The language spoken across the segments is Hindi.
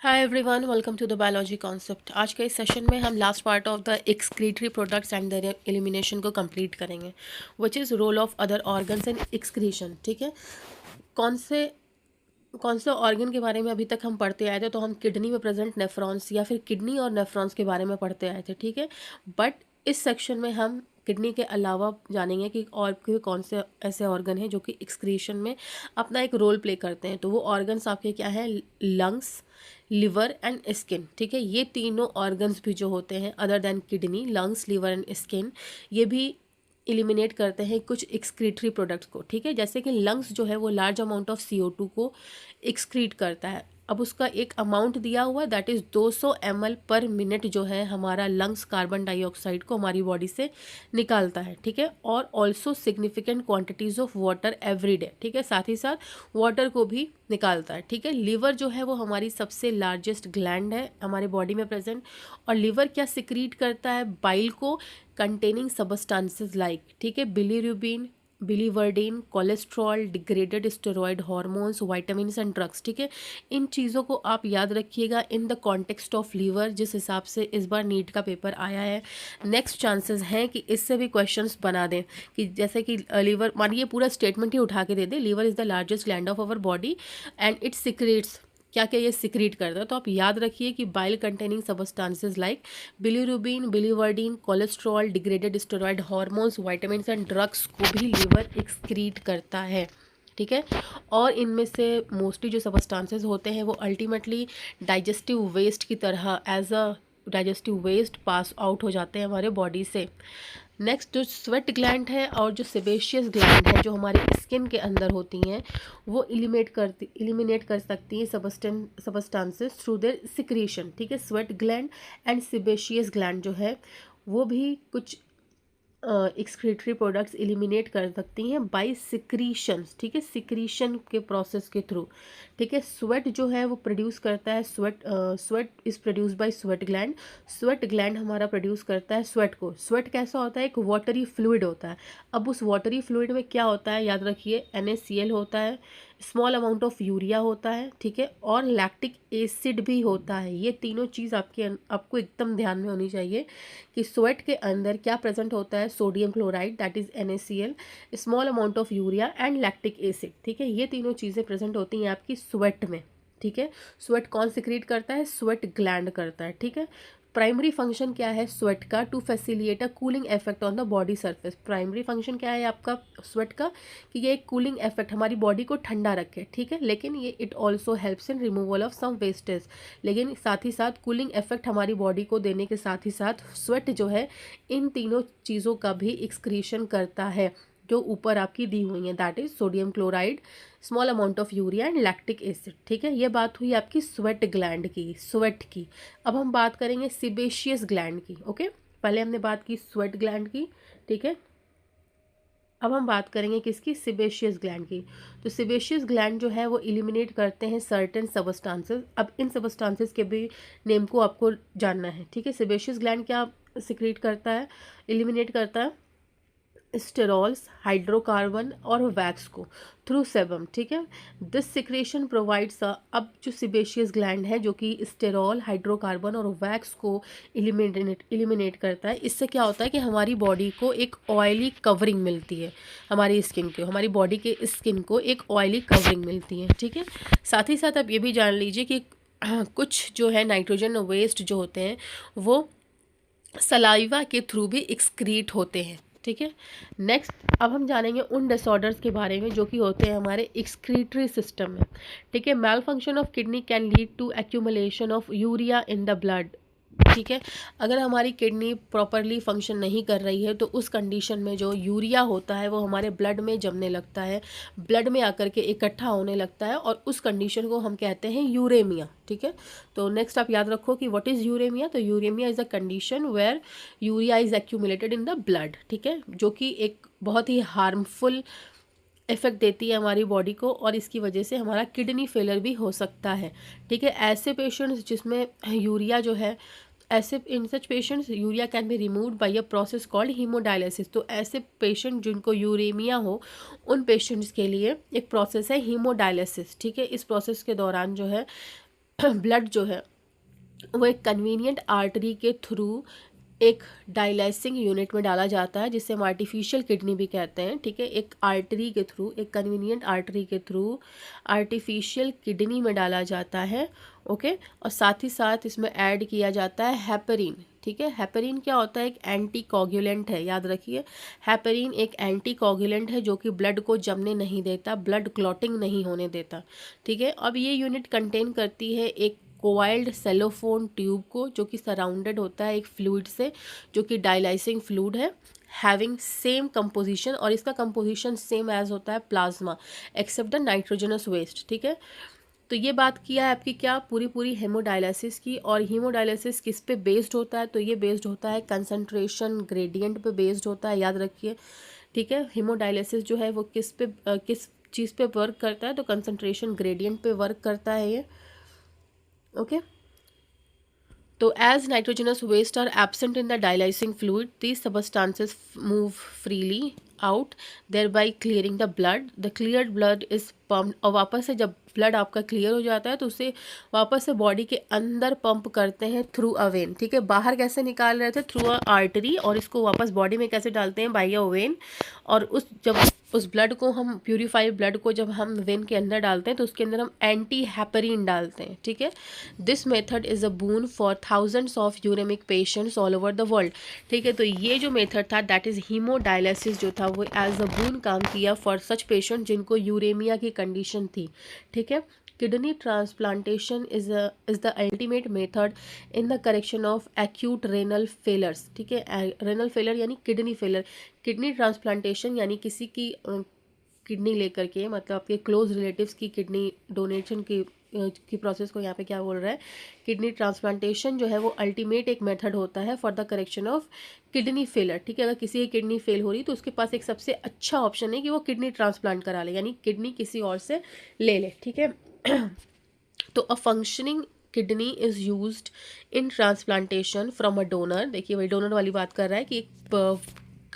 Hi everyone, welcome to the biology concept. आज के इस सेशन में हम last part of the excretory products and their elimination को कंप्लीट करेंगे, which is role of other organs in excretion. ठीक है, कौन से कौन से ऑर्गन के बारे में अभी तक हम पढ़ते आए थे? तो हम किडनी में प्रेजेंट नेफ्रॉन्स या फिर किडनी और नेफ्रॉन्स के बारे में पढ़ते आए थे। ठीक है, बट इस सेक्शन में हम किडनी के अलावा जानेंगे कि और के कौन से ऐसे ऑर्गन हैं जो कि एक्सक्रीशन में अपना एक रोल प्ले करते हैं। तो वो ऑर्गन्स आपके क्या हैं? Lungs, liver and skin. ठीक है, ये तीनों ऑर्गन्स भी जो होते हैं other than kidney, lungs, liver and skin, ये भी इलिमिनेट करते हैं कुछ एक्सक्रीटरी प्रोडक्ट्स को। ठीक है, जैसे कि लंग्स जो है वो लार्ज अमाउंट ऑफ CO2 को एक्सक्रीट करता है। अब उसका एक अमाउंट दिया हुआ है, दैट इज़ 200 ml पर मिनट जो है हमारा लंग्स कार्बन डाइऑक्साइड को हमारी बॉडी से निकालता है। ठीक है, और also significant quantities of water every day. ठीक है, साथ ही साथ वाटर को भी निकालता है। ठीक है, लिवर जो है वो हमारी सबसे लार्जेस्ट ग्लैंड है हमारे बॉडी में प्रेजेंट। और लिवर क्या सिक्रीट करता है? बाइल को कंटेनिंग सबस्टांसेस लाइक, ठीक है, bilirubin, biliverdin, cholesterol, degraded steroid hormones, vitamins and drugs. ठीक है, इन चीज़ों को आप याद रखिएगा in the context of liver, जिस हिसाब से इस बार नीट का पेपर आया है। नेक्स्ट चांसेस हैं कि इससे भी क्वेश्चंस बना दें, कि जैसे कि लीवर, मानिए पूरा स्टेटमेंट ही उठा के दे दे, liver is the largest gland of our body and it secretes, क्या क्या ये सिक्रीट करता है। तो आप याद रखिए कि bile containing substances like bilirubin, biliverdin, cholesterol, degraded steroid hormones, vitamins and drugs को भी लीवर एक्सक्रीट करता है। ठीक है, और इनमें से मोस्टली जो सबस्टांसेस होते हैं वो अल्टीमेटली डाइजेस्टिव वेस्ट की तरह as a digestive waste pass out हो जाते हैं हमारे बॉडी से। नेक्स्ट जो स्वेट ग्लैंड है और जो सेबेशियस ग्लैंड है जो हमारी स्किन के अंदर होती हैं, वो इलिमिनेट कर सकती हैं सबस्टांसेस थ्रू देयर सिक्रीशन। ठीक है, sweat gland and sebaceous gland जो है वो भी कुछ एक्सक्रीटरी प्रोडक्ट्स एलिमिनेट कर सकती हैं बाय सिक्रीशंस। ठीक है, सिक्रीशन के प्रोसेस के थ्रू। ठीक है, स्वेट जो है वो प्रोड्यूस करता है, sweat is produce by sweat gland. Sweat gland हमारा प्रोड्यूस करता है स्वेट को। स्वेट कैसा होता है? एक वाटरी फ्लूइड होता है। अब उस वाटरी फ्लूइड में क्या होता है? याद रखिए, NaCl होता है, स्मॉल अमाउंट ऑफ यूरिया होता है। ठीक है, और लैक्टिक एसिड भी होता है। ये तीनों चीज़ आपको एकदम ध्यान में होनी चाहिए कि स्वेट के अंदर क्या प्रेजेंट होता है? Sodium chloride, that is NaCl, small amount of urea and lactic acid. ठीक है, ये तीनों चीज़ें प्रेजेंट होती हैं आपकी स्वेट में। ठीक है, स्वेट कौन सिक्रीट करता है? स्वेट ग्लैंड करता है। ठीक है, प्राइमरी फंक्शन क्या है स्वेट का? To facilitate a cooling effect on the body surface. Primary function क्या है आपका स्वेट का? कि ये एक कूलिंग इफेक्ट हमारी बॉडी को ठंडा रखे। ठीक है, लेकिन ये it also helps in removal of some wastage. लेकिन साथ ही साथ कूलिंग इफेक्ट हमारी बॉडी को देने के साथ ही साथ स्वेट जो है इन तीनों चीज़ों का भी एक्सक्रीशन करता है जो ऊपर आपकी दी हुई है, that is sodium chloride, small amount of urea and lactic acid. ठीक है, ये बात हुई आपकी स्वेट ग्लैंड की, स्वेट की। अब हम बात करेंगे सिबेशियस ग्लैंड की। ओके, पहले हमने बात की स्वेट ग्लैंड की। ठीक है, अब हम बात करेंगे किसकी? सिबेशियस ग्लैंड की। तो सिबेशियस ग्लैंड जो है वो इलिमिनेट करते हैं सर्टेन सबस्टांसेस। अब इन सबस्टांसेस के भी नेम को आपको जानना है। ठीक है, सिबेशियस ग्लैंड क्या सिक्रीट करता है, इलिमिनेट करता है? स्टेरॉल्स, हाइड्रोकार्बन और वैक्स को थ्रू सेबम। ठीक है, दिस सिक्रेशन प्रोवाइड्स अब जो सिबेशियस ग्लैंड है जो कि स्टेरॉल, हाइड्रोकार्बन और वैक्स को इलिमिनेट करता है, इससे क्या होता है कि हमारी बॉडी को एक ऑयली कवरिंग मिलती है, हमारी स्किन को, हमारी बॉडी के स्किन को एक ऑयली कवरिंग मिलती है। ठीक है, साथ ही साथ आप ये भी जान लीजिए कि कुछ जो है नाइट्रोजन वेस्ट जो होते हैं वो सलाइवा के थ्रू भी एक्सक्रीट होते हैं। ठीक है, नेक्स्ट अब हम जानेंगे उन डिसऑर्डर्स के बारे में जो कि होते हैं हमारे एक्सक्रीटरी सिस्टम में। ठीक है, malfunction of kidney can lead to accumulation of urea in the blood. ठीक है, अगर हमारी किडनी प्रॉपरली फंक्शन नहीं कर रही है तो उस कंडीशन में जो यूरिया होता है वो हमारे ब्लड में जमने लगता है, ब्लड में आकर के इकट्ठा होने लगता है, और उस कंडीशन को हम कहते हैं यूरेमिया। ठीक है, तो नेक्स्ट आप याद रखो कि व्हाट इज़ यूरेमिया। तो uremia is a condition where urea is accumulated in the blood. ठीक है, जो कि एक बहुत ही हार्मफुल इफेक्ट देती है हमारी बॉडी को, और इसकी वजह से हमारा किडनी फेलियर भी हो सकता है। ठीक है, ऐसे पेशेंट्स जिसमें यूरिया जो है, ऐसे in such patients urea can be removed by a process called haemodialysis. तो ऐसे पेशेंट जिनको यूरेमिया हो उन पेशेंट्स के लिए एक प्रोसेस है हीमोडायलिसिस। ठीक है, इस प्रोसेस के दौरान जो है ब्लड जो है वो एक कन्वीनियंट आर्टरी के थ्रू एक डायलाइसिंग यूनिट में डाला जाता है, जिसे हम आर्टिफिशियल किडनी भी कहते हैं, ठीक है। एक आर्टरी के थ्रू, एक कन्वीनियंट आर्टरी के थ्रू आर्टिफिशियल किडनी में डाला जाता है, ओके। और साथ ही साथ इसमें ऐड किया जाता है हेपरिन, ठीक है। हेपरिन क्या होता है? एक एंटी कोगुलेंट है, याद रखिए। हेपरिन एक एंटी कोगुलेंट है जो कि ब्लड को जमने नहीं देता, ब्लड क्लॉटिंग नहीं होने देता, ठीक है। अब ये यूनिट कंटेन करती है एक कोवाइल्ड सेलोफोन ट्यूब को, जो कि सराउंडेड होता है एक फ्लूइड से, जो कि डायलाइसिंग फ्लूइड है, हैविंग सेम कंपोजिशन, और इसका कंपोजिशन सेम एज होता है plasma except the nitrogenous waste, ठीक है। तो ये बात किया है आपकी क्या पूरी हेमोडायलिसिस की। और हेमोडायलिसिस किस पे बेस्ड होता है? तो ये बेस्ड होता है कंसंट्रेशन ग्रेडियंट पे बेस्ड होता है, याद रखिए, ठीक है। हेमोडायलिसिस जो है वो किस चीज़ पे वर्क करता है? तो कंसंट्रेशन ग्रेडियंट पे वर्क करता है ये, okay. So as nitrogenous waste are absent in the dialysing fluid, these substances move freely out, thereby clearing the blood. The cleared blood is pumped, और वापस से जब ब्लड आपका क्लियर हो जाता है तो उसे वापस से बॉडी के अंदर पंप करते हैं थ्रू अ वेन, ठीक है। बाहर कैसे निकाल रहे थे? थ्रू अ आर्टरी, और इसको वापस बॉडी में कैसे डालते हैं? By a vein. और उस ब्लड को हम, प्यूरिफाइड ब्लड को जब हम वेन के अंदर डालते हैं तो उसके अंदर हम एंटी हेपरिन डालते हैं, ठीक है। This method is a boon for thousands of uremic patients all over the world, ठीक है। तो ये जो मेथड था, दैट इज़ हीमोडायलिसिस, जो था वो एज अ बून काम किया फॉर सच पेशेंट जिनको यूरेमिया की कंडीशन थी, ठीक है। Kidney transplantation is the ultimate method in the correction of acute renal failures, ठीक है। रेनल फेलर यानी किडनी फेलर। किडनी ट्रांसप्लांटेशन यानी किसी की किडनी लेकर के, मतलब आपके क्लोज रिलेटिव्स की किडनी डोनेशन की प्रोसेस को यहाँ पे क्या बोल रहा है? किडनी ट्रांसप्लांटेशन जो है वो अल्टीमेट एक मेथड होता है for the correction of kidney failure, ठीक है। अगर किसी की किडनी फेल हो रही तो उसके पास एक सबसे अच्छा ऑप्शन है कि वो किडनी ट्रांसप्लांट करा ले, यानी किडनी किसी और से ले ले, ठीक है। तो a functioning kidney is used in transplantation from a donor. देखिए वही डोनर वाली बात कर रहा है कि एक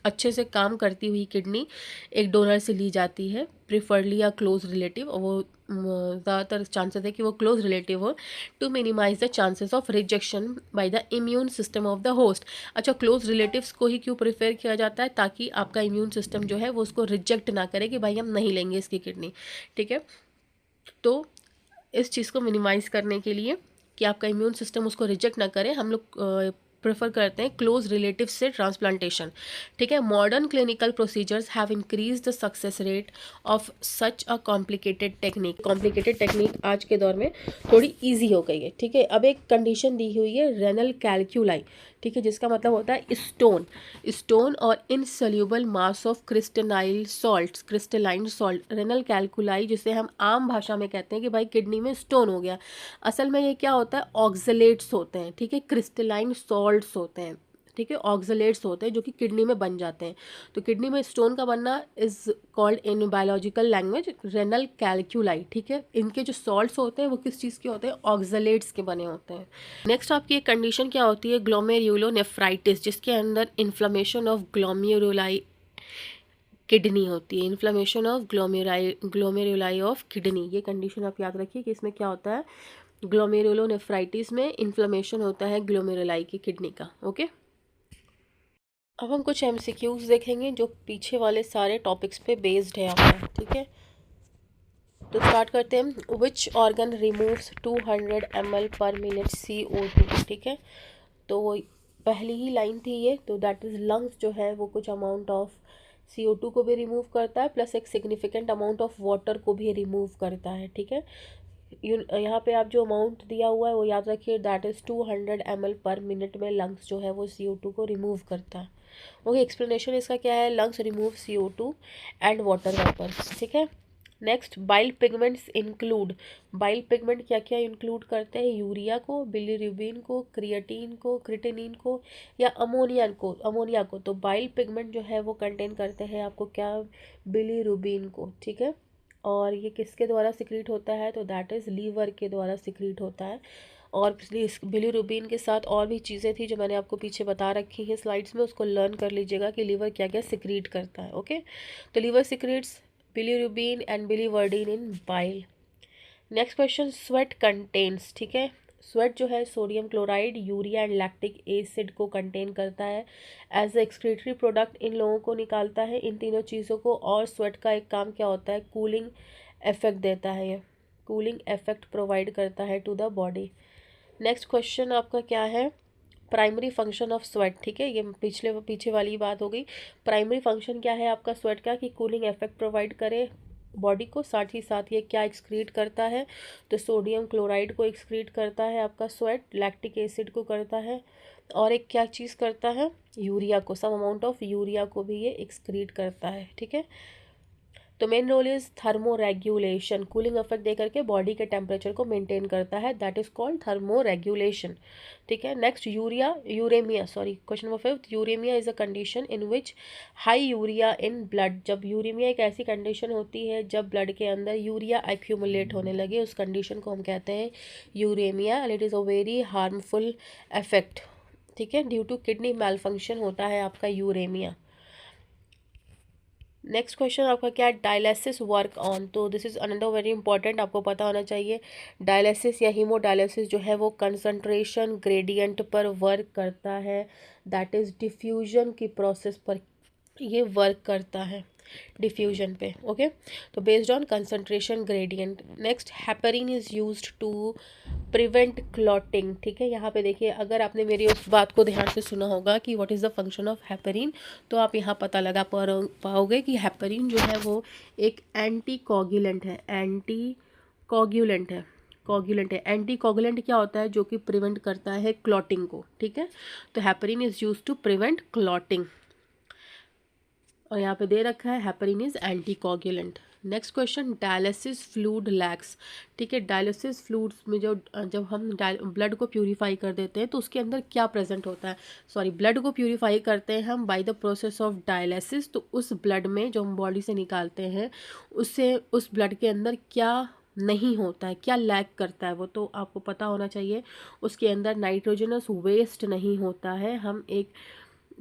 अच्छे से काम करती हुई किडनी एक डोनर से ली जाती है, प्रिफरली अ क्लोज रिलेटिव, और वो ज़्यादातर चांसेस है कि वो क्लोज रिलेटिव हो, to minimise the chances of rejection by the immune system of the host. अच्छा, क्लोज रिलेटिव्स को ही क्यों प्रेफर किया जाता है? ताकि आपका इम्यून सिस्टम जो है वो उसको रिजेक्ट ना करे कि भाई हम नहीं लेंगे इसकी किडनी, ठीक है। तो इस चीज़ को मिनिमाइज़ करने के लिए कि आपका इम्यून सिस्टम उसको रिजेक्ट ना करे, हम लोग प्रेफर करते हैं क्लोज रिलेटिव से ट्रांसप्लांटेशन, ठीक है। Modern clinical procedures have increase the success rate of such a complicated technique. Complicated technique आज के दौर में थोड़ी ईजी हो गई है, ठीक है। अब एक कंडीशन दी हुई है रेनल कैल्कुलाई, ठीक है, जिसका मतलब होता है स्टोन और insoluble mass of crystalline salt. Renal कैल्कुलाई जिसे हम आम भाषा में कहते हैं कि भाई किडनी में स्टोन हो गया, असल में ये क्या होता है? ऑक्सलेट्स होते हैं, ठीक है, क्रिस्टलाइन सॉल्ट्स होते हैं, ठीक है, ऑक्सलेट्स होते हैं जो कि किडनी में बन जाते हैं। तो किडनी में स्टोन का बनना is called in biological language renal कैल्कुलाई, ठीक है। इनके जो सॉल्ट्स होते हैं वो किस चीज़ के होते हैं? ऑक्सलेट्स के बने होते हैं। नेक्स्ट आपकी एक कंडीशन क्या होती है? ग्लोमेरुलोनेफ्राइटिस, जिसके अंदर इन्फ्लेमेशन ऑफ ग्लोमेरुलाई किडनी होती है। Inflammation of glomeruli of kidney, ये कंडीशन आप याद रखिए कि इसमें क्या होता है? ग्लोमेरुलोनेफ्राइटिस में इन्फ्लेमेशन होता है ग्लोमेरुलाई की किडनी का, ओके। अब हम कुछ एमसीक्यूज देखेंगे जो पीछे वाले सारे टॉपिक्स पे बेस्ड है आपका, ठीक है। तो स्टार्ट करते हैं। विच ऑर्गन रिमूव्स 200 ml पर मिनट CO2, ठीक है। तो वो पहली ही लाइन थी ये, तो दैट इज़ लंग्स जो है वो कुछ अमाउंट ऑफ CO2 को भी रिमूव करता है, प्लस एक सिग्निफिकेंट अमाउंट ऑफ वाटर को भी रिमूव करता है, ठीक है। यहाँ पे आप जो अमाउंट दिया हुआ है वो याद रखिए, दैट इज़ 200 ml पर मिनट में लंग्स जो है वो CO2 को रिमूव करता है, ओके। एक्सप्लेनेशन इसका क्या है? Lungs remove CO2 and water vapour, ठीक है। Next, bile pigments include. Bile pigment क्या क्या इंक्लूड करते हैं? यूरिया को, बिलीरुबिन को, क्रिएटिन को, क्रिटेनिन को, या अमोनिया को। तो बाइल पिगमेंट जो है वो कंटेन करते हैं आपको क्या? बिलीरुबिन को, ठीक है। और ये किसके द्वारा सिक्रीट होता है? तो दैट इज़ लीवर के द्वारा सिक्रीट होता है। और इस बिलीरुबिन के साथ और भी चीज़ें थी जो मैंने आपको पीछे बता रखी है स्लाइड्स में, उसको लर्न कर लीजिएगा कि लीवर क्या क्या सिक्रीट करता है, ओके। तो liver secretes bilirubin and biliverdin in bile. Next question, sweat contains, ठीक है, स्वेट जो है sodium chloride, urea and lactic acid को कंटेन करता है। एज अ एक्सक्रीटरी प्रोडक्ट इन लोगों को निकालता है, इन तीनों चीज़ों को। और स्वेट का एक काम क्या होता है, कूलिंग इफेक्ट देता है, ये कूलिंग इफेक्ट प्रोवाइड करता है to the body. Next question आपका क्या है, प्राइमरी फंक्शन ऑफ स्वेट, ठीक है, ये पीछे वाली बात हो गई। प्राइमरी फंक्शन क्या है आपका स्वेट का, कि कूलिंग इफेक्ट प्रोवाइड करे बॉडी को, साथ ही साथ ये क्या एक्सक्रीट करता है, तो सोडियम क्लोराइड को एक्सक्रीट करता है आपका स्वेट, लैक्टिक एसिड को करता है, और एक क्या चीज़ करता है, यूरिया को, सम अमाउंट ऑफ यूरिया को भी ये एक्सक्रीट करता है, ठीक है। तो main role is thermoregulation, cooling effect दे करके बॉडी के टेम्परेचर को मेंटेन करता है, that is called thermoregulation, ठीक है। Next uraemia, sorry, question number 5, uraemia is a condition in which high urea in blood, जब यूरेमिया एक ऐसी कंडीशन होती है जब ब्लड के अंदर यूरिया एक्यूमुलेट होने लगे, उस कंडीशन को हम कहते हैं uremia, and it is a very harmful effect, ठीक है, ड्यू टू किडनी मैलफंक्शन होता है आपका यूरेमिया। नेक्स्ट क्वेश्चन आपका क्या है, डायलिसिस वर्क ऑन, तो this is another very important, आपको पता होना चाहिए। डायलिसिस या हीमोडायलिसिस जो है वो कंसंट्रेशन ग्रेडियंट पर वर्क करता है, दैट इज़ डिफ्यूजन की प्रोसेस पर ये वर्क करता है, डिफ्यूजन पे, ओके। तो based on concentration gradient. Next, heparin is used to prevent clotting, ठीक है। यहाँ पे देखिए, अगर आपने मेरी उस बात को ध्यान से सुना होगा कि what is the function of heparin, तो आप यहाँ पता लगा पाओगे कि हेपरिन जो है वो एक एंटी कोगुलेंट है, एंटी कोगुलेंट है, कोगुलेंट है। एंटी कोगुलेंट क्या होता है, जो कि प्रिवेंट करता है क्लॉटिंग को, ठीक है। तो heparin is use to prevent clotting, और यहाँ पे दे रखा है heparin is anticoagulant. Next question, dialysis fluid lacks, ठीक है। डायलिसिस फ्लूइड्स में जब हम ब्लड को प्यूरिफाई कर देते हैं तो उसके अंदर क्या प्रेजेंट होता है, सॉरी, ब्लड को प्यूरिफाई करते हैं हम by the process of dialysis, तो उस ब्लड में जो हम बॉडी से निकालते हैं उससे उस ब्लड के अंदर क्या नहीं होता है, क्या लैक करता है वो, तो आपको पता होना चाहिए। उसके अंदर नाइट्रोजनस वेस्ट नहीं होता है, हम एक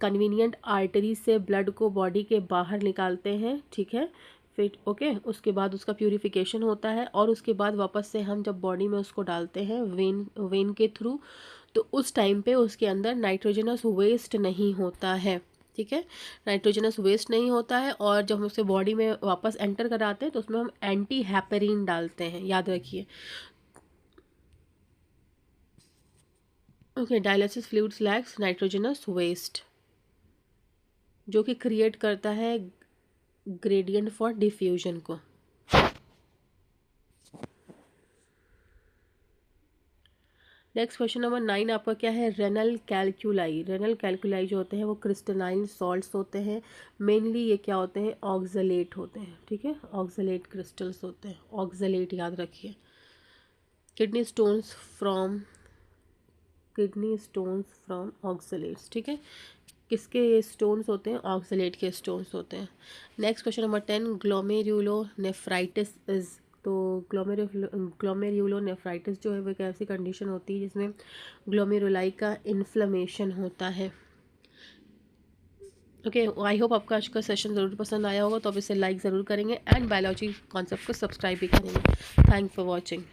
कन्वीनियंट आर्टरी से ब्लड को बॉडी के बाहर निकालते हैं, ठीक है, फिर ओके, उसके बाद उसका प्यूरिफिकेशन होता है, और उसके बाद वापस से हम जब बॉडी में उसको डालते हैं वेन के थ्रू, तो उस टाइम पे उसके अंदर नाइट्रोजनस वेस्ट नहीं होता है, ठीक है, नाइट्रोजनस वेस्ट नहीं होता है। और जब हम उसे बॉडी में वापस एंटर कराते हैं तो उसमें हम एंटी हेपरिन डालते हैं, याद रखिए, okay. Dialysis fluids lacks nitrogenous waste, जो कि क्रिएट करता है ग्रेडियंट फॉर डिफ्यूजन को। नेक्स्ट क्वेश्चन नंबर 9 आपका क्या है, रेनल कैलकुलाई। रेनल कैलकुलाई जो होते हैं वो क्रिस्टलाइन सॉल्ट्स होते हैं, मेनली ये क्या होते हैं, ऑक्सलेट होते हैं, ठीक है, ऑक्सलेट क्रिस्टल्स होते हैं, ऑक्सलेट याद रखिए। किडनी स्टोन्स फ्रॉम ऑक्सलेट्स, ठीक है, किसके स्टोन्स होते हैं, ऑक्सलेट के स्टोन्स होते हैं। Next question number 10, glomerulonephritis is, तो ग्लोमेरुलोनेफ्राइटिस जो है वो एक ऐसी कंडीशन होती है जिसमें ग्लोमेरुलाई का इन्फ्लेमेशन होता है, ओके। आई होप आपका आज का सेशन ज़रूर पसंद आया होगा, तो आप इसे लाइक ज़रूर करेंगे एंड बायोलॉजी कॉन्सेप्ट को सब्सक्राइब भी करेंगे। Thanks for watching.